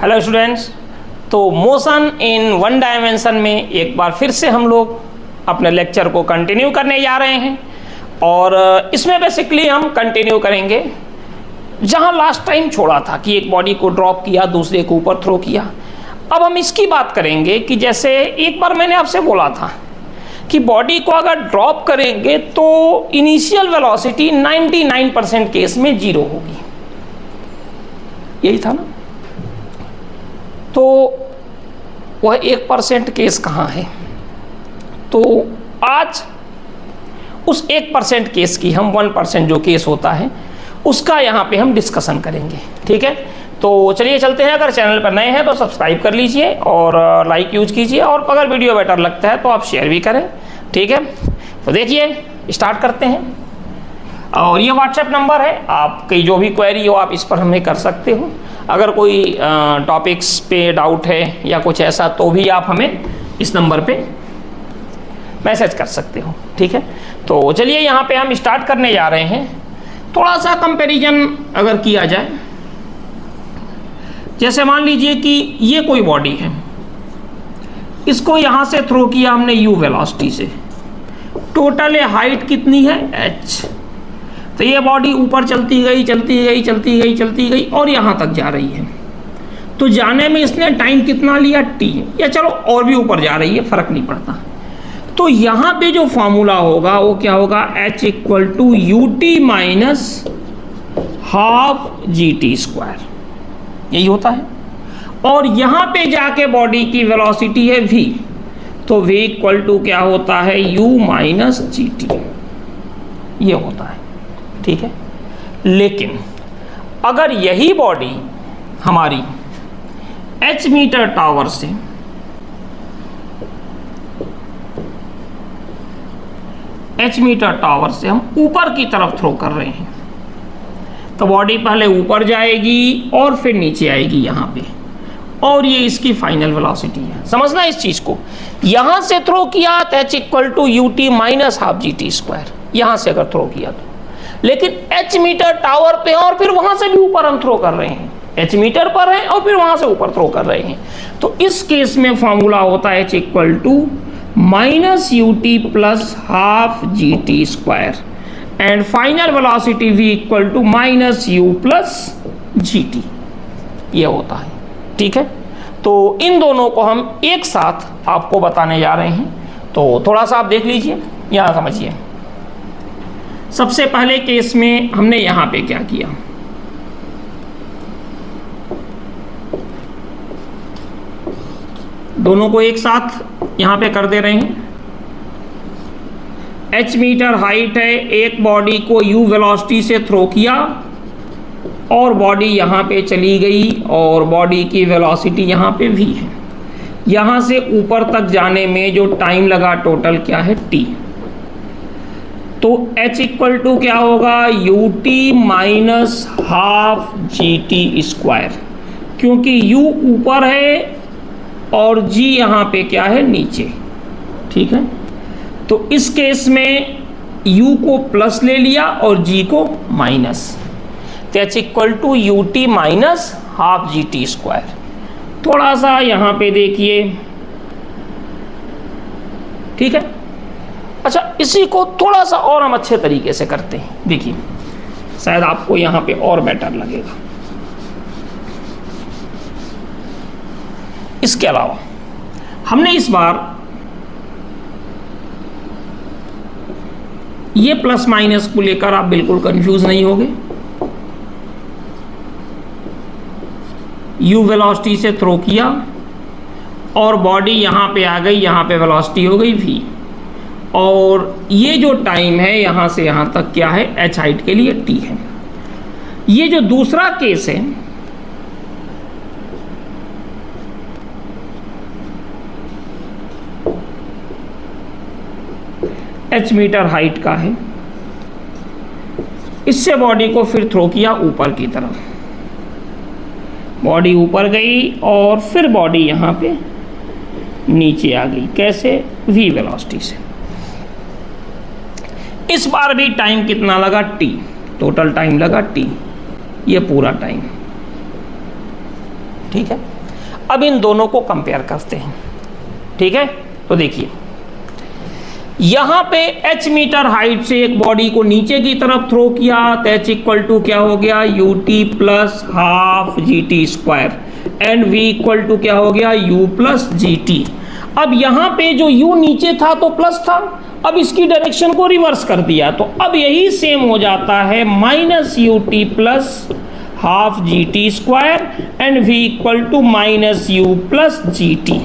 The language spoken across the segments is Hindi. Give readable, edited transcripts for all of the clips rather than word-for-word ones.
हेलो स्टूडेंट्स, तो मोशन इन वन डायमेंशन में एक बार फिर से हम लोग अपने लेक्चर को कंटिन्यू करने जा रहे हैं और इसमें बेसिकली हम कंटिन्यू करेंगे जहां लास्ट टाइम छोड़ा था कि एक बॉडी को ड्रॉप किया, दूसरे को ऊपर थ्रो किया। अब हम इसकी बात करेंगे कि जैसे एक बार मैंने आपसे बोला था कि बॉडी को अगर ड्रॉप करेंगे तो इनिशियल वेलोसिटी 99% केस में 0 होगी, यही था ना। तो वह 1% केस कहाँ है? तो आज उस 1% केस की हम 1% जो केस होता है उसका यहाँ पे हम डिस्कशन करेंगे, ठीक है। तो चलिए चलते हैं। अगर चैनल पर नए हैं तो सब्सक्राइब कर लीजिए और लाइक यूज कीजिए, और अगर वीडियो बेटर लगता है तो आप शेयर भी करें, ठीक है। तो देखिए स्टार्ट करते हैं। और ये व्हाट्सएप नंबर है, आपकी जो भी क्वेरी हो आप इस पर हमें कर सकते हो। अगर कोई टॉपिक्स पे डाउट है या कुछ ऐसा तो भी आप हमें इस नंबर पे मैसेज कर सकते हो, ठीक है। तो चलिए यहाँ पे हम स्टार्ट करने जा रहे हैं। थोड़ा सा कंपैरिजन अगर किया जाए, जैसे मान लीजिए कि ये कोई बॉडी है, इसको यहाँ से थ्रो किया हमने u वेलोसिटी से, टोटल हाइट कितनी है h। तो ये बॉडी ऊपर चलती गई चलती गई चलती गई चलती गई और यहाँ तक जा रही है। तो जाने में इसने टाइम कितना लिया t, या चलो और भी ऊपर जा रही है, फर्क नहीं पड़ता। तो यहाँ पे जो फॉर्मूला होगा वो क्या होगा, h equal to u t minus half g t square, यही होता है। और यहाँ पे जाके बॉडी की वेलोसिटी है v, तो v इक्वल टू क्या होता है, u माइनस जी टी, ये होता है, ठीक है। लेकिन अगर यही बॉडी हमारी h मीटर टावर से हम ऊपर की तरफ थ्रो कर रहे हैं, तो बॉडी पहले ऊपर जाएगी और फिर नीचे आएगी यहाँ पे, और ये इसकी फाइनल वेलोसिटी है। समझना इस चीज को। यहां से थ्रो किया तो h equal to u t minus half g t square, यहां से अगर थ्रो किया तो। लेकिन h मीटर टावर पे और फिर वहां से भी ऊपर हम थ्रो कर रहे हैं, h मीटर पर है और फिर वहां से ऊपर थ्रो कर रहे हैं। तो इस केस में फॉर्मूला होता है h equal to minus u t plus half g t square, and final velocity v equal to minus u plus g t, ये होता है, ठीक है। तो इन दोनों को हम एक साथ आपको बताने जा रहे हैं। तो थोड़ा सा आप देख लीजिए, यहां समझिए। सबसे पहले केस में हमने यहां पे क्या किया, दोनों को एक साथ यहां पे कर दे रहे हैं। h मीटर हाइट है, एक बॉडी को u वेलोसिटी से थ्रो किया और बॉडी यहाँ पे चली गई और बॉडी की वेलोसिटी यहाँ पे v है। यहाँ से ऊपर तक जाने में जो टाइम लगा टोटल क्या है, t। तो h इक्वल टू क्या होगा, you t minus half g t square, क्योंकि u ऊपर है और g यहाँ पे क्या है, नीचे, ठीक है। तो इस केस में u को प्लस ले लिया और g को माइनस, तो h equal to u t minus half g t square. थोड़ा सा यहाँ पे देखिए, ठीक है। अच्छा, इसी को थोड़ा सा और हम अच्छे तरीके से करते हैं, देखिए शायद आपको यहाँ पे और बेटर लगेगा। इसके अलावा हमने इस बार ये प्लस माइनस को लेकर आप बिल्कुल कंफ्यूज नहीं होंगे। u वेलोसिटी से थ्रो किया और बॉडी यहाँ पे आ गई, यहाँ पे वेलोसिटी हो गई v, और ये जो टाइम है यहाँ से यहाँ तक क्या है, h हाइट के लिए t है। ये जो दूसरा केस है, h मीटर हाइट का है, इससे बॉडी को फिर थ्रो किया ऊपर की तरफ, बॉडी ऊपर गई और फिर बॉडी यहाँ पे नीचे आ गई, कैसे, v वेलोसिटी से। इस बार भी टाइम कितना लगा, t, टोटल टाइम लगा t, ये पूरा टाइम। ठीक है, अब इन दोनों को कंपेयर करते हैं। ठीक है, तो देखिए यहां पे h मीटर हाइट से एक बॉडी को नीचे की तरफ थ्रो किया तो h इक्वल टू क्या हो गया, ut plus half gt square, and v equal to क्या हो गया, u प्लस gt। अब यहां पे जो u नीचे था तो प्लस था, अब इसकी डायरेक्शन को रिवर्स कर दिया तो अब यही सेम हो जाता है minus ut plus half gt square and v equal to minus u plus gt।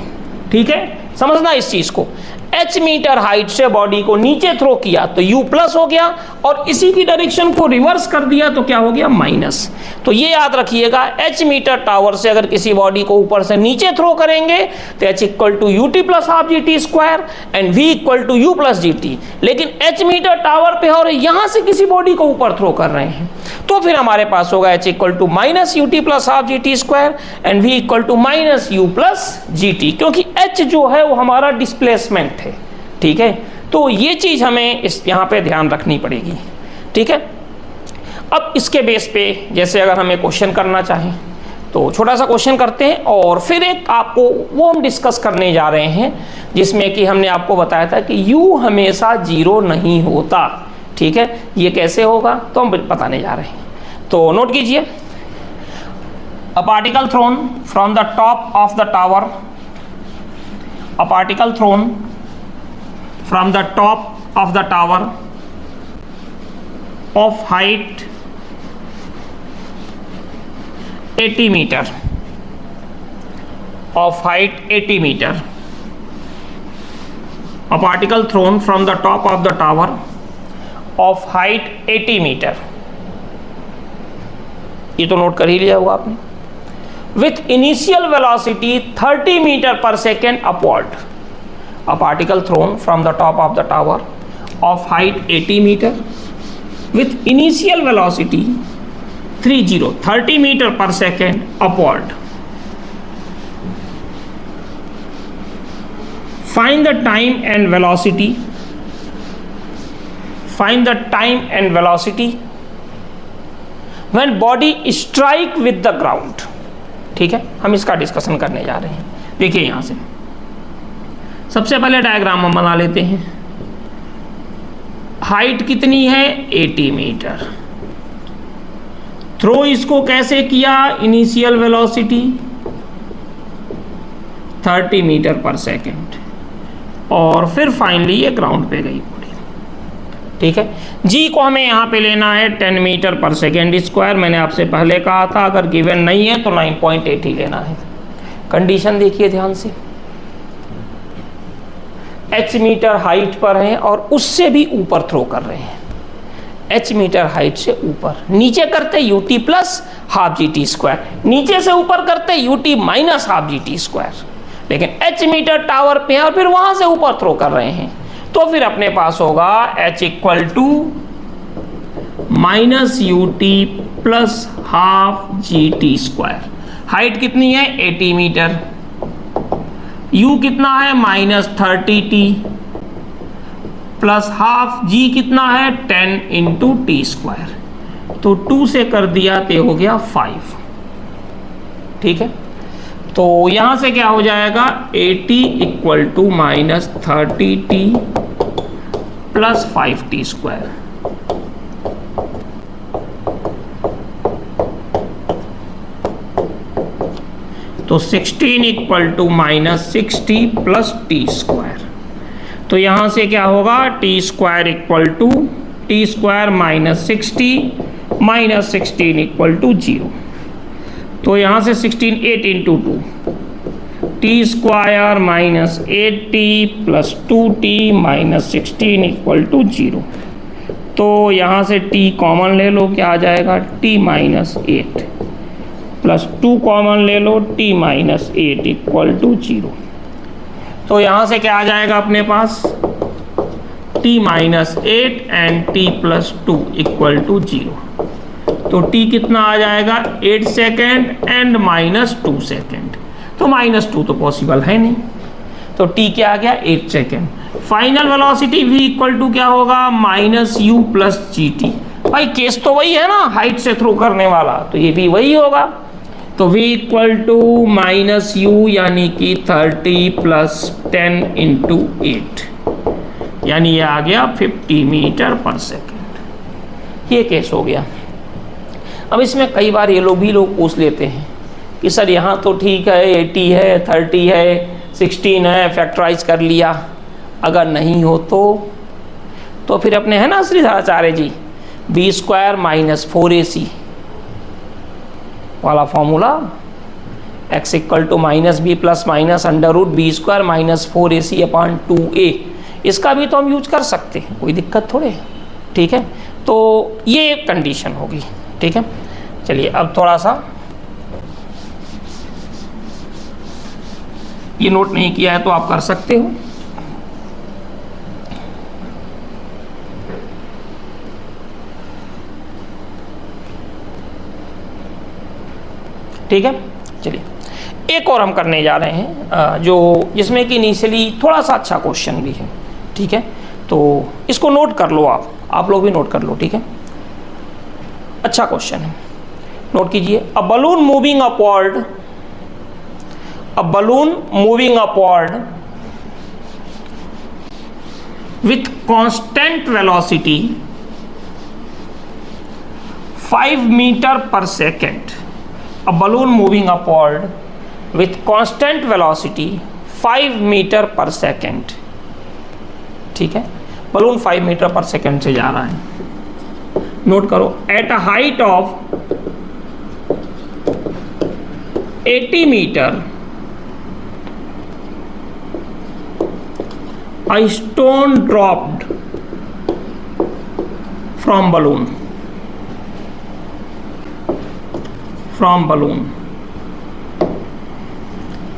ठीक है, समझना इस चीज को, h मीटर हाइट से बॉडी को नीचे थ्रो किया तो u प्लस हो गया और इसी की डायरेक्शन को रिवर्स कर दिया तो क्या हो गया, माइनस। तो ये याद रखिएगा, h मीटर टावर से अगर किसी बॉडी को ऊपर से नीचे थ्रो करेंगे तो h equal to ut plus half gt square and v equal to u plus gt। लेकिन h मीटर टावर पे और यहां से किसी बॉडी को ऊपर थ्रो कर रहे हैं तो फिर हमारे पास होगा h equal to minus ut plus half gt square and v equal to minus u plus gt, क्योंकि h जो है वो हमारा डिस्प्लेसमेंट है। ठीक है, तो ये चीज हमें इस यहाँ पे ध्यान रखनी पड़ेगी। ठीक है, अब इसके बेस पे जैसे अगर हमें क्वेश्चन करना चाहें तो छोटा सा क्वेश्चन करते हैं और फिर एक आपको वो हम डिस्कस करने जा रहे हैं जिसमें कि हमने आपको बताया था कि u हमेशा 0 नहीं होता। ठीक है, ये कैसे होगा तो हम बताने जा रहे हैं। तो नोट कीजिए, a particle thrown from the top of the tower, a particle thrown from the top of the tower of height 80 meter, of height 80 meter, a particle thrown from the top of the tower of height 80 meter, ये तो नोट कर ही लिया होगा आपने, with initial velocity 30 meter per second upward, a particle thrown from the top of the tower of height 80 meter with initial velocity 30 meter per second upward. Find the time and velocity. Find the time and velocity when body strike with the ground. ठीक है, हम इसका डिस्कशन करने जा रहे हैं। देखिए यहां से सबसे पहले डायग्राम हम बना लेते हैं। हाइट कितनी है, 80 मीटर। थ्रो इसको कैसे किया, initial velocity 30 metre per second और फिर फाइनली ये ग्राउंड पे गई। ठीक है, g को हमें यहाँ पे लेना है 10 मीटर पर सेकेंड स्क्वायर। मैंने आपसे पहले कहा था अगर गिवन नहीं है तो 9.8 ही लेना है। कंडीशन देखिए ध्यान से, h मीटर हाइट पर है और उससे भी ऊपर थ्रो कर रहे हैं। h मीटर हाइट से ऊपर, नीचे करते ut plus half gt square, नीचे से ऊपर करते ut minus half gt square, लेकिन h मीटर टावर पे है और फिर वहां से ऊपर थ्रो कर रहे हैं तो फिर अपने पास होगा h equal to minus ut plus half gt square. Height कितनी है, 80 मीटर, u कितना है, minus 30t plus half g कितना है, 10 इंटू टी स्क्वायर। तो 2 से कर दिया तो हो गया 5। ठीक है, तो यहां से क्या हो जाएगा, 80 equal to minus 30t plus 5t square. तो 16 equal to minus 6t plus t square. तो यहां से क्या होगा, t square equal to t square minus 6t minus 16 equal to 0। तो यहां से 16 8 into 2 t square minus 8t plus 2t minus 16 equal to 0। तो यहाँ से t कॉमन ले लो, क्या आ जाएगा, t माइनस 8 प्लस 2 कॉमन ले लो, t माइनस 8 इक्वल टू 0। तो यहाँ से क्या आ जाएगा अपने पास, t minus 8 and t plus 2 equal to 0। तो t कितना आ जाएगा, 8 सेकेंड एंड माइनस 2 सेकेंड। तो माइनस 2 तो पॉसिबल है नहीं, तो t क्या आ गया, 8 second. Final velocity v equal to क्या होगा, माइनस u प्लस gt। भाई केस तो वही है ना, हाइट से थ्रो करने वाला, तो ये भी वही होगा। तो v equal to minus u यानी कि 30 प्लस 10 इंटू 8 यानी ये आ गया 50 मीटर पर सेकेंड। ये केस हो गया। अब इसमें कई बार ये लोग पूछ लेते हैं कि सर यहाँ तो ठीक है 80 है 30 है 16 है फैक्टराइज कर लिया, अगर नहीं हो तो फिर अपने है ना Shridharacharya ji b square minus 4ac वाला formula, x equal to minus b plus minus under root b square minus 4ac upon 2a, इसका भी तो हम यूज कर सकते हैं, कोई दिक्कत थोड़े है। ठीक है, तो ये कंडीशन होगी। ठीक है, चलिए अब थोड़ा सा ये नोट नहीं किया है तो आप कर सकते हो। ठीक है, चलिए एक और हम करने जा रहे हैं जो जिसमें कि इनिशियली थोड़ा सा अच्छा क्वेश्चन भी है। ठीक है, तो इसको नोट कर लो, आप लोग भी नोट कर लो। ठीक है, अच्छा क्वेश्चन है, नोट कीजिए। A balloon moving upward with constant velocity 5 meter per second. A balloon moving upward with constant velocity 5 meter per second. ठीक है, बलून 5 मीटर पर सेकेंड से जा रहा है। नोट करो, at a height of 80 metre a stone dropped from balloon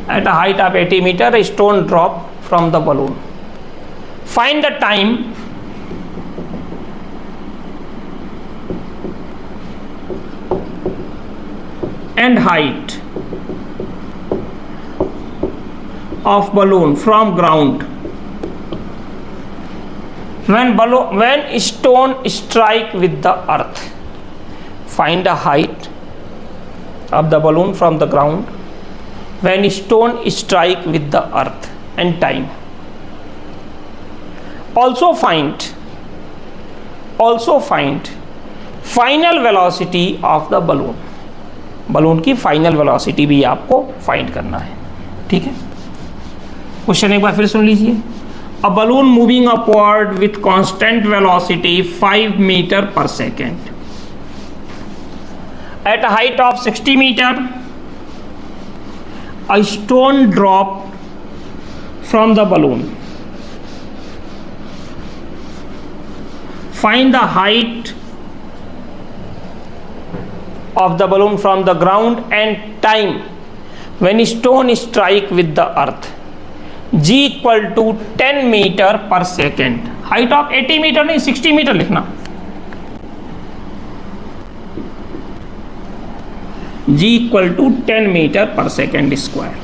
at a height of 80 meter a stone dropped from the balloon. Find the time and height of balloon from ground when stone strike with the earth. Find the height of the balloon from the ground when stone strike with the earth and time. Also find final velocity of the balloon. Balloon की फाइनल वेलोसिटी भी आपको फाइंड करना है। ठीक है, क्वेश्चन एक बार फिर सुन लीजिए। A balloon moving upward with constant velocity 5 meter per second. At a height of 60 meter, a stone dropped from the balloon. Find the height of the balloon from the ground and time when stone strike with the earth. G equal to 10 metre per second. Height of 80 metre नहीं 60 मीटर लिखना। G equal to 10 metre per second square.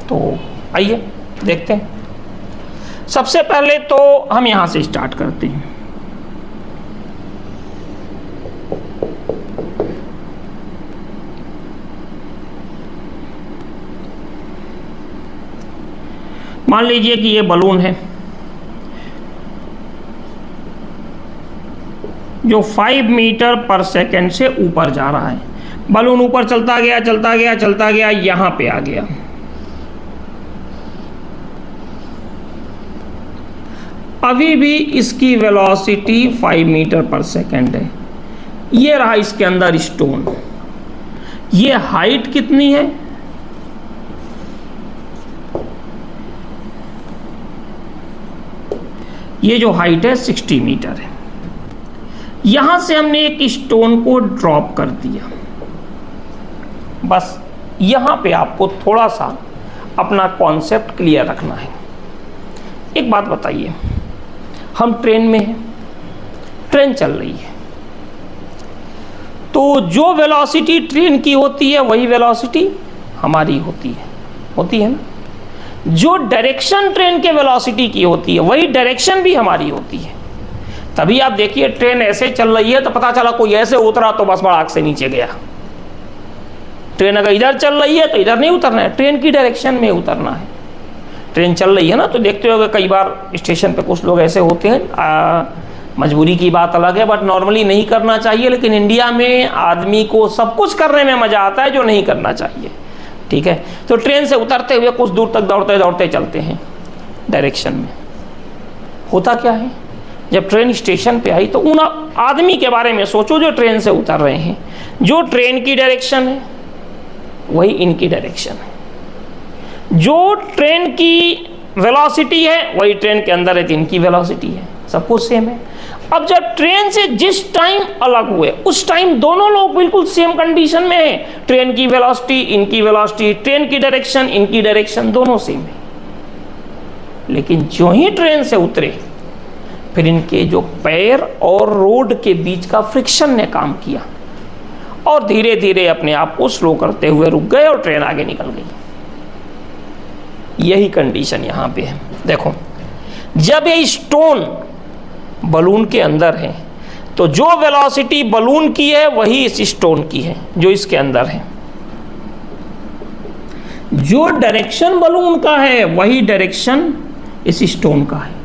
तो आइए देखते हैं। सबसे पहले तो हम यहां से स्टार्ट करते हैं। मान लीजिए कि ये बलून है जो 5 मीटर पर सेकेंड से ऊपर जा रहा है। बलून ऊपर चलता गया यहां पे आ गया। अभी भी इसकी वेलोसिटी 5 मीटर पर सेकेंड है। ये रहा इसके अंदर स्टोन। ये हाइट कितनी है? ये जो हाइट है 60 मीटर है। यहां से हमने एक स्टोन को ड्रॉप कर दिया। बस यहां पे आपको थोड़ा सा अपना कॉन्सेप्ट क्लियर रखना है। एक बात बताइए, हम ट्रेन में हैं, ट्रेन चल रही है, तो जो वेलोसिटी ट्रेन की होती है वही वेलोसिटी हमारी होती है ना। जो डायरेक्शन ट्रेन के वेलोसिटी की होती है वही डायरेक्शन भी हमारी होती है। तभी आप देखिए ट्रेन ऐसे चल रही है तो पता चला कोई ऐसे उतरा तो बस बड़ाक से नीचे गया। ट्रेन अगर इधर चल रही है तो इधर नहीं उतरना है, ट्रेन की डायरेक्शन में उतरना है। ट्रेन चल रही है ना, तो देखते हो कई बार स्टेशन पे कुछ लोग ऐसे होते हैं, मजबूरी की बात अलग है, बट नॉर्मली नहीं करना चाहिए। लेकिन इंडिया में आदमी को सब कुछ करने में मजा आता है जो नहीं करना चाहिए, ठीक है। तो ट्रेन से उतरते हुए कुछ दूर तक दौड़ते दौड़ते चलते हैं डायरेक्शन में। होता क्या है, जब ट्रेन स्टेशन पे आई तो उन आदमी के बारे में सोचो जो ट्रेन से उतर रहे हैं। जो ट्रेन की डायरेक्शन है वही इनकी डायरेक्शन है, जो ट्रेन की वेलोसिटी है वही ट्रेन के अंदर है तो इनकी वेलोसिटी है, सब कुछ सेम है। अब जब ट्रेन से जिस टाइम अलग हुए उस टाइम दोनों लोग बिल्कुल सेम कंडीशन में हैं। ट्रेन की वेलोसिटी इनकी वेलोसिटी, ट्रेन की डायरेक्शन इनकी डायरेक्शन, दोनों सेम है। लेकिन जो ही ट्रेन से उतरे फिर इनके जो पैर और रोड के बीच का फ्रिक्शन ने काम किया और धीरे धीरे अपने आप को स्लो करते हुए रुक गए और ट्रेन आगे निकल गई। यही कंडीशन यहाँ पे है। देखो, जब ये स्टोन बलून के अंदर है तो जो वेलोसिटी बलून की है वही इस स्टोन की है जो इसके अंदर है। जो डायरेक्शन बलून का है वही डायरेक्शन इस स्टोन का है।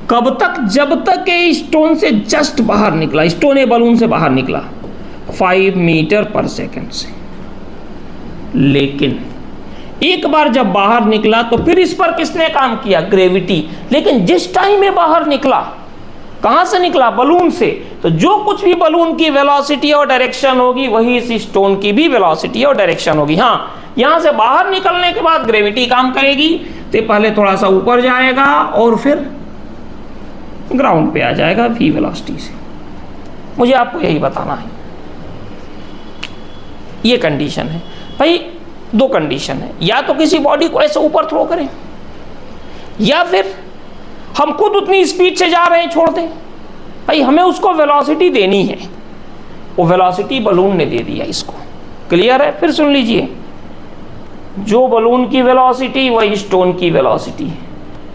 कब तक? जब तक ये स्टोन से जस्ट बाहर निकला, स्टोन ये बलून से बाहर निकला 5 मीटर पर सेकंड से। लेकिन एक बार जब बाहर निकला तो फिर इस पर किसने काम किया? ग्रेविटी। लेकिन जिस टाइम में बाहर निकला, कहां से निकला? बलून से। तो जो कुछ भी बलून की वेलोसिटी और डायरेक्शन होगी वही इस स्टोन की भी वेलोसिटी और डायरेक्शन होगी। हाँ, यहां से बाहर निकलने के बाद ग्रेविटी काम करेगी तो पहले थोड़ा सा ऊपर जाएगा और फिर ग्राउंड पे आ जाएगा v वेलोसिटी से। मुझे आपको यही बताना है। ये कंडीशन है भाई। दो कंडीशन है, या तो किसी बॉडी को ऐसे ऊपर थ्रो करें या फिर हम खुद उतनी स्पीड से जा रहे हैं छोड़ दें। भाई हमें उसको वेलोसिटी देनी है, वो वेलोसिटी बलून ने दे दिया इसको। क्लियर है? फिर सुन लीजिए, जो बलून की वेलोसिटी वही स्टोन की वेलोसिटी है,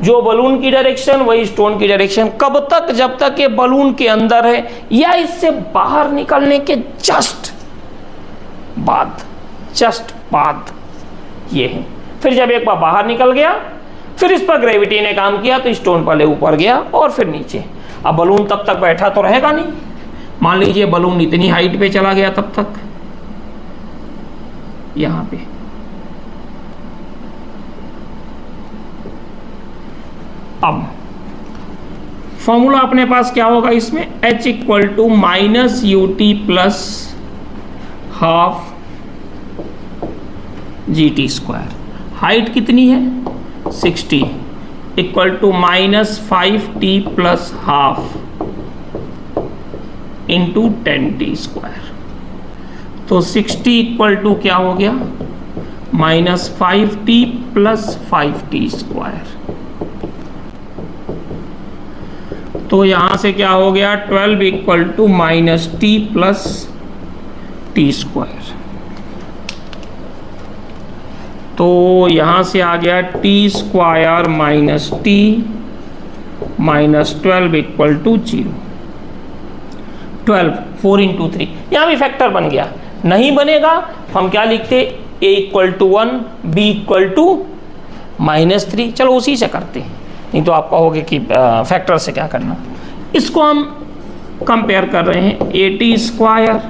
जो बलून की डायरेक्शन वही स्टोन की डायरेक्शन। कब तक? जब तक ये बलून के अंदर है या इससे बाहर निकलने के जस्ट बाद ये है। फिर जब एक बार बाहर निकल गया फिर इस पर ग्रेविटी ने काम किया तो स्टोन पहले ऊपर गया और फिर नीचे। अब बलून तब तक बैठा तो रहेगा नहीं। मान लीजिए बलून इतनी हाइट पे चला गया, तब तक यहां पे अब फॉर्मूला अपने पास क्या होगा इसमें? h equal to minus ut plus half gt square. Height कितनी है? 60 equal to minus 5t plus half into 10t square. तो 60 इक्वल टू क्या हो गया? Minus 5t plus 5t square. तो यहां से क्या हो गया? 12 equal to minus t plus t square. तो यहां से आ गया t square minus t minus 12 equal to 0। 12 4 into 3, यहां भी फैक्टर बन गया। नहीं बनेगा तो हम क्या लिखते? a equal to 1 b equal to minus 3। चलो उसी से करते हैं, नहीं तो आप कहोगे कि फैक्टर से क्या करना। इसको हम कंपेयर कर रहे हैं। A t square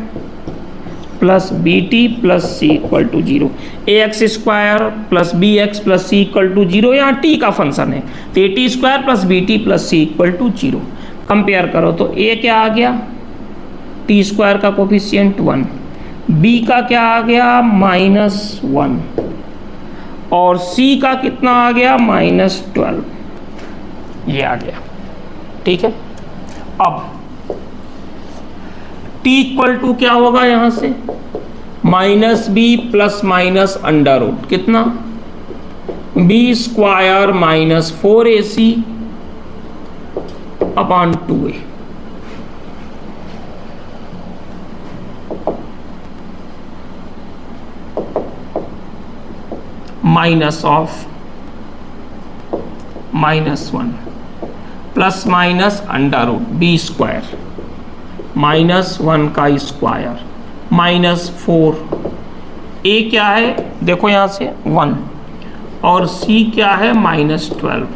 plus b t plus c equal to 0, a x square plus b x plus c equal to 0। यहाँ टी का फंक्शन है तो a t square plus b t plus c equal to 0। Compare करो तो ए क्या आ गया? टी स्क्वायर का कोफिशिएंट 1, बी का क्या आ गया? -1 और सी का कितना आ गया? -12। ये आ गया, ठीक है। अब t इक्वल टू क्या होगा? यहां से minus b plus minus under root कितना? B square minus 4ac upon 2a। Minus of -1 plus minus under root b square -1 का स्क्वायर -4। ए क्या है देखो यहाँ से 1 और सी क्या है -12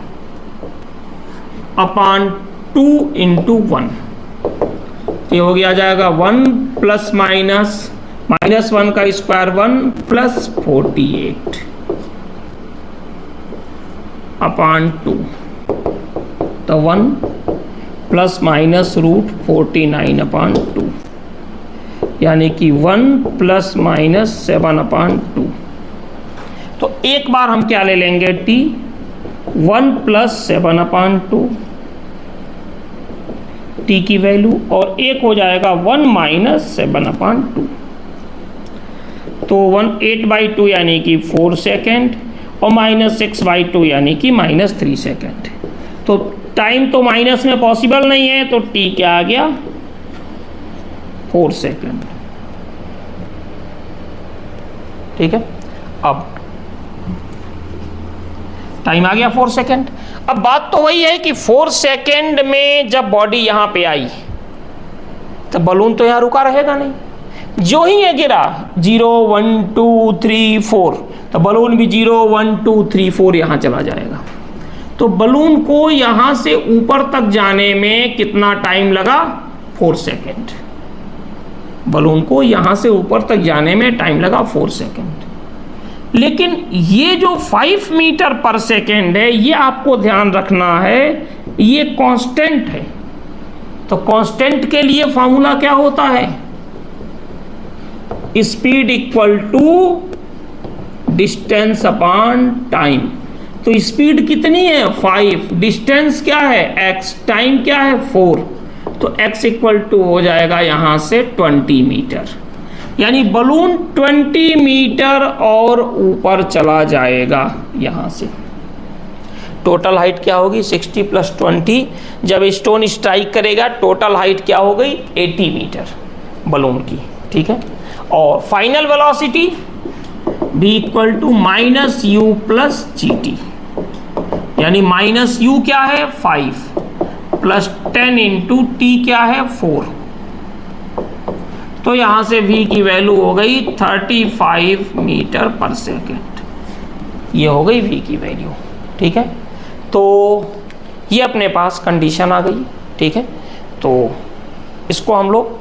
अपॉन 2 इंटू 1। ये हो गया जाएगा 1 प्लस -1 का स्क्वायर 1 प्लस 48 अपॉन 2। तो 1 प्लस माइनस रूट 49 अपॉन 2 यानी कि 1 प्लस -7 अपॉन 2। तो एक बार हम क्या ले लेंगे t 1 प्लस 7 अपॉन 2 t की वैल्यू, और एक हो जाएगा 1 माइनस 7 अपॉन 2। तो 8/2 यानी कि 4 सेकेंड और -6/2 यानी कि -3 सेकेंड। तो टाइम तो माइनस में पॉसिबल नहीं है, तो t क्या आ गया 4 सेकेंड। ठीक है, अब टाइम आ गया 4 सेकेंड। अब बात तो वही है कि 4 सेकेंड में जब बॉडी यहां पे आई तो बलून तो यहां रुका रहेगा नहीं, जो ही ये गिरा 0 1 2 3 4 तो बलून भी 0 1 2 3 4 यहां चला जाएगा। तो बलून को यहां से ऊपर तक जाने में कितना टाइम लगा 4 सेकेंड। बलून को यहां से ऊपर तक जाने में टाइम लगा 4 सेकेंड। लेकिन ये जो 5 मीटर पर सेकेंड है ये आपको ध्यान रखना है, ये कांस्टेंट है। तो कांस्टेंट के लिए फॉर्मूला क्या होता है, speed equal to distance upon time. तो स्पीड कितनी है 5, डिस्टेंस क्या है x, टाइम क्या है 4। तो x इक्वल टू हो जाएगा यहां से 20 मीटर, यानी बलून 20 मीटर और ऊपर चला जाएगा यहां से। टोटल हाइट क्या होगी 60 प्लस 20, जब स्टोन स्ट्राइक करेगा टोटल हाइट क्या हो गई 80 मीटर बलून की। ठीक है, और final velocity v equal to -u plus gt, यानी -u क्या है 5 प्लस 10 इंटू t क्या है 4। तो यहां से v की वैल्यू हो गई 35 मीटर पर सेकेंड, ये हो गई v की वैल्यू। ठीक है, तो ये अपने पास कंडीशन आ गई। ठीक है, तो इसको हम लोग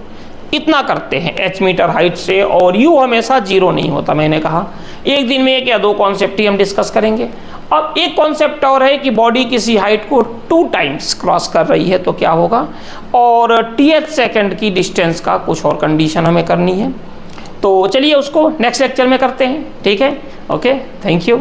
इतना करते हैं h मीटर हाइट से, और u हमेशा 0 नहीं होता। मैंने कहा एक दिन में 1 या 2 कॉन्सेप्ट ही हम डिस्कस करेंगे। अब एक कॉन्सेप्ट और है कि बॉडी किसी हाइट को 2 टाइम्स क्रॉस कर रही है तो क्या होगा, और th सेकंड की डिस्टेंस का कुछ और कंडीशन हमें करनी है। तो चलिए उसको नेक्स्ट लेक्चर में करते हैं। ठीक है, ओके, थैंक यू।